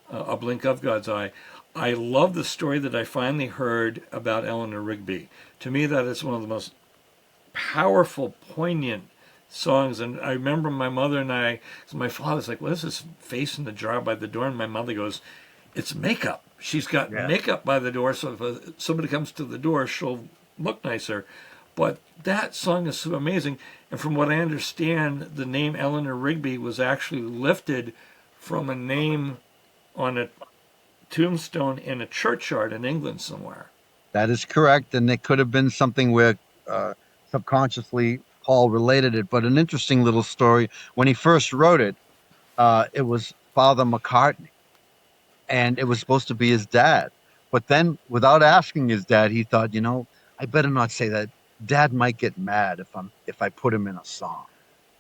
a blink of God's eye. I love the story that I finally heard about Eleanor Rigby. To me, that is one of the most powerful, poignant songs. And I remember my mother and I, so my father's like, what is this face in the jar by the door? And my mother goes, it's makeup. She's got Yeah, makeup by the door, so if somebody comes to the door, she'll look nicer. But that song is so amazing. And from what I understand, the name Eleanor Rigby was actually lifted from a name on a tombstone in a churchyard in England somewhere. that is correct. And it could have been something where subconsciously Paul related it. But an interesting little story when he first wrote it, it was Father McCartney, and it was supposed to be his dad. But then, without asking his dad, he thought, I better not say that. Dad might get mad if I put him in a song.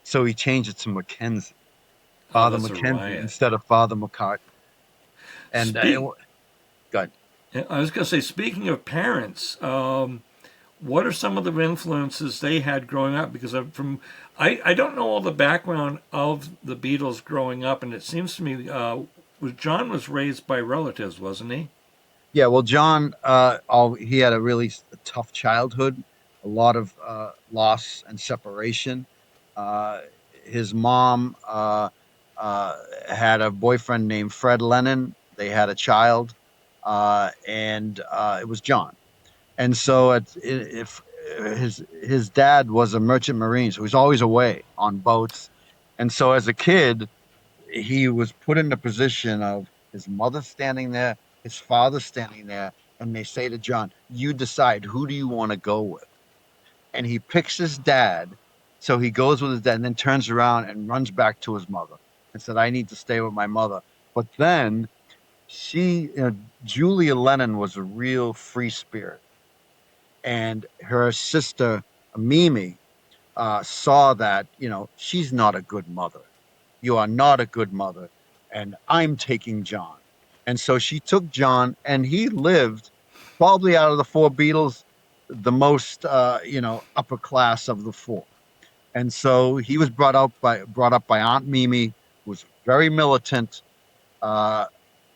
So he changed it to Mackenzie, Oh, Father that's a Mackenzie, riot. instead of Father McCartney. And Speak. good. I was going to say, speaking of parents, what are some of the influences they had growing up? Because I don't know all the background of the Beatles growing up, and it seems to me John was raised by relatives, wasn't he? Yeah, well, John, he had a really tough childhood, a lot of loss and separation. Uh, his mom had a boyfriend named Fred Lennon. They had a child, and it was John. And so, if his dad was a merchant marine, so he was always away on boats. And so, as a kid, he was put in the position of his mother standing there, his father standing there, and they say to John, "You decide, who do you want to go with?" And he picks his dad, so he goes with his dad, and then turns around and runs back to his mother and said, "I need to stay with my mother." But then Julia Lennon was a real free spirit, and her sister Mimi saw that she's not a good mother. You are not a good mother, and I'm taking John. And so she took John, and he lived probably out of the four Beatles the most upper class of the four. And so he was brought up by Aunt Mimi, who was very militant, uh,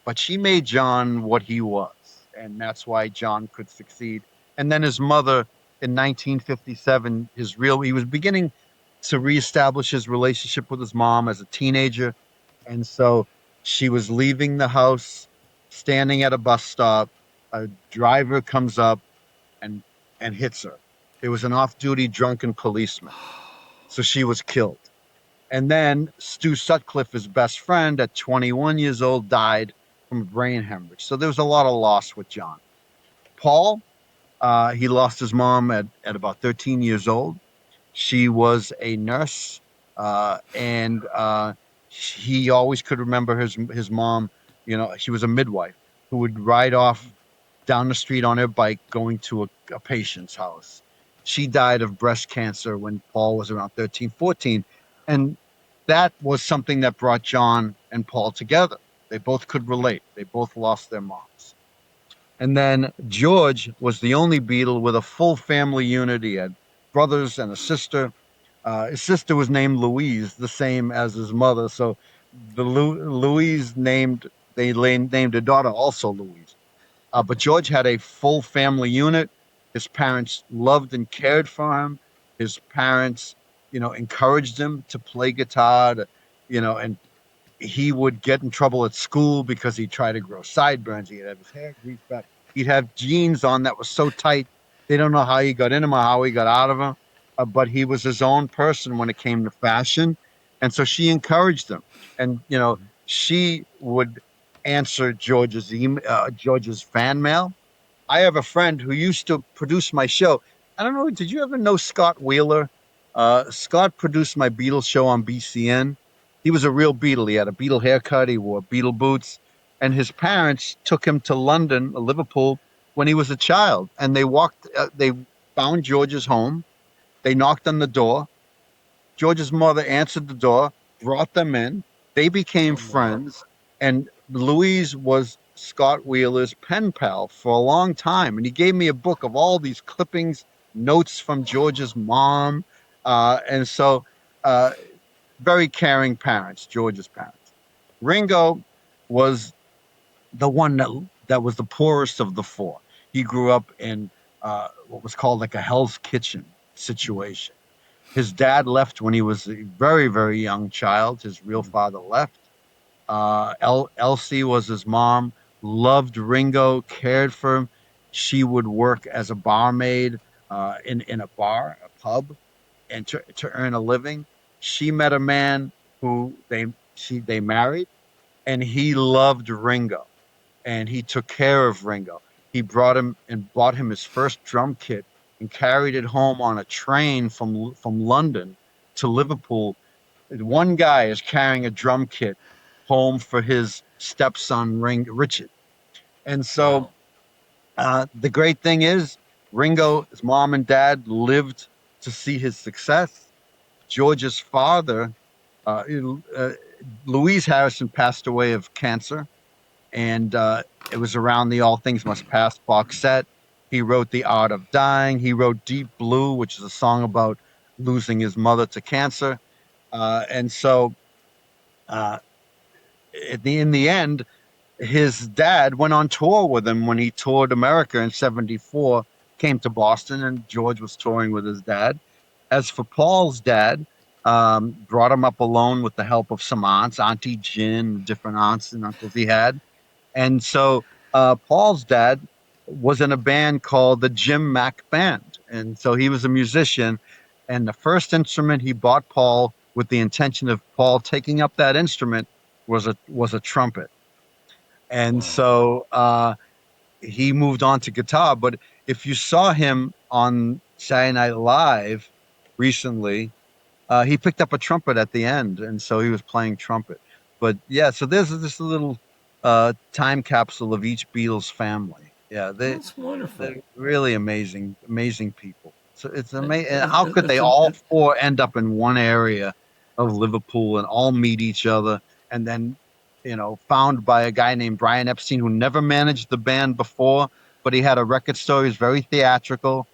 but she made John what he was, and that's why John could succeed. And then his mother in 1957, he was beginning to reestablish his relationship with his mom as a teenager, and so she was leaving the house, standing at a bus stop. A driver comes up and hits her. It was an off-duty drunken policeman, so she was killed. And then Stu Sutcliffe, his best friend, at 21 years old, died from a brain hemorrhage. So there was a lot of loss with John. Paul, he lost his mom at about 13 years old. She was a nurse, and he always could remember his mom. She was a midwife who would ride off down the street on her bike going to a patient's house. She died of breast cancer when Paul was around 13, 14. And that was something that brought John and Paul together. They both could relate. They both lost their moms. And then George was the only Beatle with a full family unit. He had brothers and a sister. His sister was named Louise, the same as his mother. So Louise named a daughter also Louise. But George had a full family unit. His parents loved and cared for him. His parents, encouraged him to play guitar, and he would get in trouble at school because he'd try to grow sideburns. He'd have his hair greased back. He'd have jeans on that was so tight. They don't know how he got in them or how he got out of them. But he was his own person when it came to fashion. And so she encouraged him. And, she would answer George's fan mail. I have a friend who used to produce my show. I don't know. Did you ever know Scott Wheeler? Scott produced my Beatles show on BCN. He was a real Beatle. He had a Beatle haircut. He wore Beatle boots. And his parents took him to London, Liverpool, when he was a child. And they found George's home. They knocked on the door. George's mother answered the door, brought them in. They became Oh, wow. friends, and Louise was Scott Wheeler's pen pal for a long time. And he gave me a book of all these clippings, notes from George's mom, and so uh, very caring parents, George's parents. Ringo was the one that was the poorest of the four. He grew up in what was called like a Hell's Kitchen situation. His dad left when he was a very, very young child. His real father left. Elsie was his mom, loved Ringo, cared for him. She would work as a barmaid in a bar, a pub, and to earn a living. She met a man who they married, and he loved Ringo, and he took care of Ringo. He brought him and bought him his first drum kit and carried it home on a train from London to Liverpool. One guy is carrying a drum kit home for his stepson Richard. And so Wow. the great thing is Ringo's mom and dad lived to see his success. George's father, uh, uh, Louise Harrison, passed away of cancer, and it was around the All Things Must Pass box set. He wrote The Art of Dying. He wrote Deep Blue, which is a song about losing his mother to cancer. And so, uh, in the end, his dad went on tour with him when he toured America in '74. Came to Boston, and George was touring with his dad. As for Paul's dad, brought him up alone with the help of some aunts, Auntie Jin, different aunts and uncles he had. And so Paul's dad was in a band called the Jim Mack Band. And so he was a musician. And the first instrument he bought Paul with the intention of Paul taking up that instrument was a trumpet. And Wow. so he moved on to guitar. But if you saw him on Saturday Night Live recently, he picked up a trumpet at the end, and so he was playing trumpet. But yeah, so there's just a little time capsule of each Beatles family. Yeah, That's wonderful. they're really amazing, amazing people. So it's It, amazing. it, How could they it's all four end up in one area of Liverpool and all meet each other, and then found by a guy named Brian Epstein who never managed the band before, but he had a record store. He was very theatrical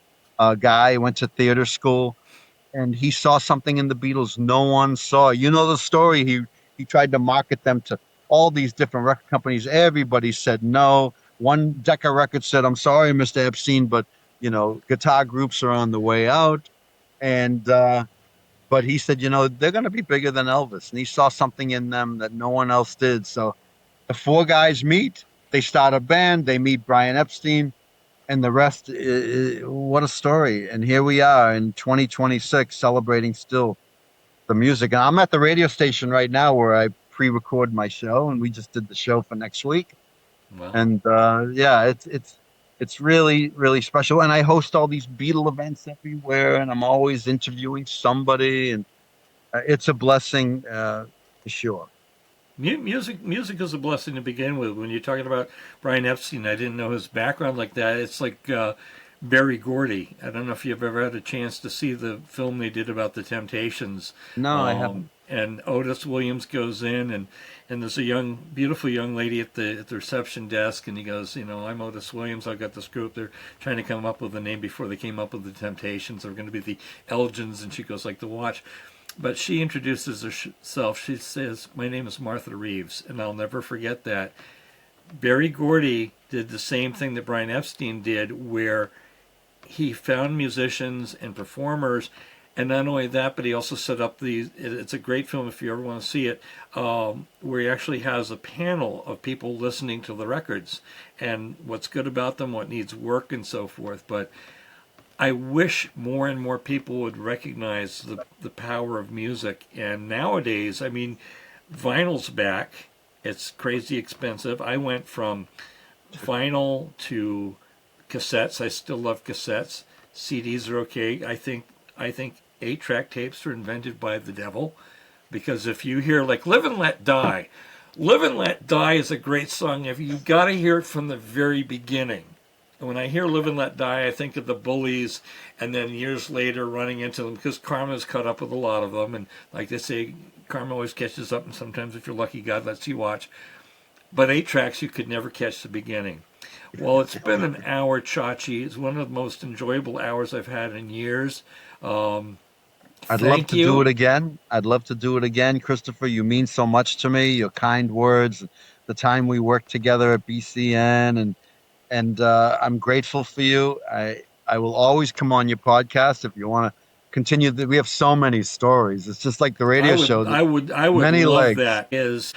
guy. He went to theater school, and he saw something in the Beatles no one saw. You know the story. He tried to market them to all these different record companies. Everybody said no. One Decca Records said, "I'm sorry, Mr. Epstein, but guitar groups are on the way out." And but he said, they're going to be bigger than Elvis, and he saw something in them that no one else did. So the four guys meet. They start a band. They meet Brian Epstein, and the rest, what a story. And here we are in 2026 celebrating still the music. And I'm at the radio station right now where I pre-record my show, and we just did the show for next week. wow. And yeah, it's really, really special. And I host all these Beatle events everywhere, and I'm always interviewing somebody, and it's a blessing for sure. Music is a blessing to begin with. When you're talking about Brian Epstein, I didn't know his background like that. It's like Berry Gordy. I don't know if you've ever had a chance to see the film they did about the Temptations. No, I haven't. And Otis Williams goes in, and there's a beautiful young lady at the reception desk, and he goes, I'm Otis Williams. I've got this group. They're trying to come up with a name before they came up with the Temptations. They're going to be the Elgins, and she goes like the Watch. But she introduces herself. She says, "My name is Martha Reeves," and I'll never forget that. Berry Gordy did the same thing that Brian Epstein did, where he found musicians and performers, and not only that, but he also set up these. It's a great film if you ever want to see it, where he actually has a panel of people listening to the records and what's good about them, what needs work, and so forth. But I wish more and more people would recognize the power of music. And nowadays, I mean, vinyl's back. It's crazy expensive. I went from vinyl to cassettes. I still love cassettes. CDs are okay. I think 8-track tapes were invented by the devil, because if you hear like "Live and Let Die," "Live and Let Die" is a great song. If you got to hear it from the very beginning. when I hear Live and Let Die, I think of the bullies, and then years later running into them, because karma's caught up with a lot of them. And like they say, karma always catches up, and sometimes if you're lucky, God lets you watch. But 8 tracks, you could never catch the beginning. Well, it's been an hour, Chachi. It's one of the most enjoyable hours I've had in years. I'd love to do it again. I'd love to do it again, Christopher. You mean so much to me. Your kind words, the time we worked together at BCN, and I'm grateful for you. I will always come on your podcast if you want to continue. We have so many stories. It's just like the radio show. I would many love legs. that. Is